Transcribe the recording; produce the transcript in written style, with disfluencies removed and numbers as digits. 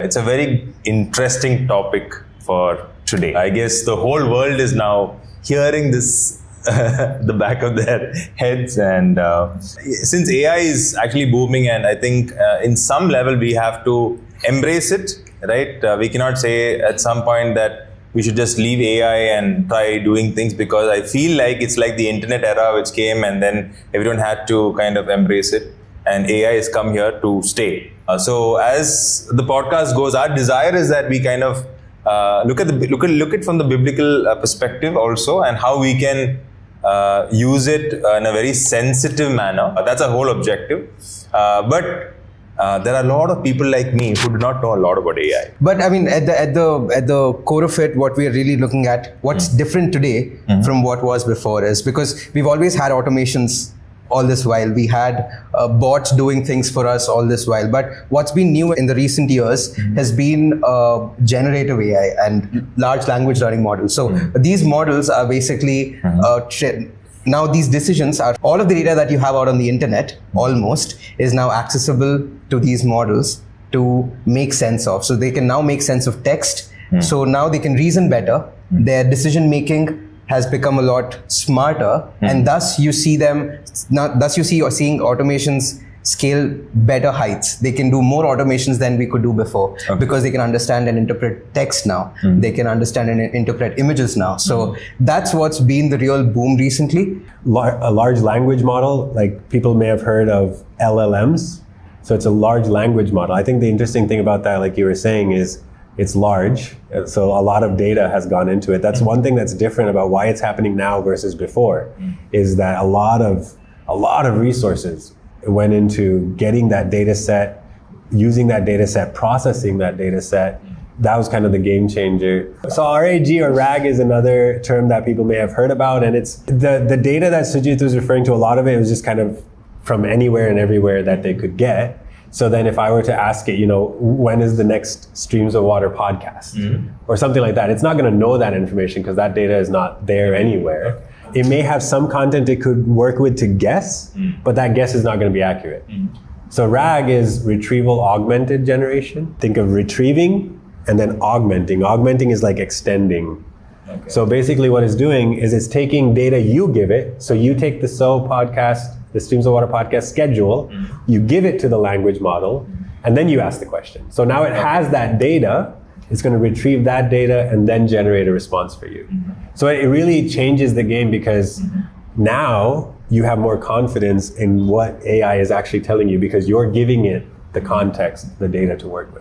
It's a very interesting topic for today. I guess the whole world is now hearing this the back of their heads, and since AI is actually booming, and I think in some level we have to embrace it, right? We cannot say at some point that we should just leave AI and try doing things, because I feel like it's like the internet era which came and then everyone had to kind of embrace it, and AI has come here to stay. So as the podcast goes, our desire is that we kind of look at from the biblical perspective also, and how we can use it in a very sensitive manner. That's a whole objective. But there are a lot of people like me who do not know a lot about AI. But I mean, at the core of it, what we are really looking at, what's different today from what was before, is because we've always had automations all this while. We had bots doing things for us all this while. But what's been new in the recent years has been generative AI and large language learning models. So these models are basically now these decisions are, all of the data that you have out on the internet almost is now accessible to these models to make sense of. So they can now make sense of text. So now they can reason better. Their decision making has become a lot smarter, and thus you see you're seeing automations scale better heights. They can do more automations than we could do before, because they can understand and interpret text now. They can understand and interpret images now. So that's what's been the real boom recently. A large language model, like people may have heard of LLMs. So it's a large language model. I think the interesting thing about that, like you were saying, is it's large, so a lot of data has gone into it. That's one thing that's different about why it's happening now versus before, is that a lot of resources went into getting that data set, using that data set, processing that data set. That was kind of the game changer. So RAG or RAG is another term that people may have heard about, and it's the data that Sujit was referring to. A lot of it was just kind of from anywhere and everywhere that they could get. So then if I were to ask it, when is the next Streams of Water podcast or something like that, it's not going to know that information because that data is not there anywhere. It may have some content it could work with to guess, but that guess is not going to be accurate. So RAG is retrieval augmented generation. Think of retrieving and then augmenting. Augmenting is like extending. Okay. So basically what it's doing is it's taking data you give it. So you take the Streams of Water podcast schedule, you give it to the language model, and then you ask the question. So now it has that data, it's going to retrieve that data and then generate a response for you. So it really changes the game, because now you have more confidence in what AI is actually telling you, because you're giving it the context, the data to work with.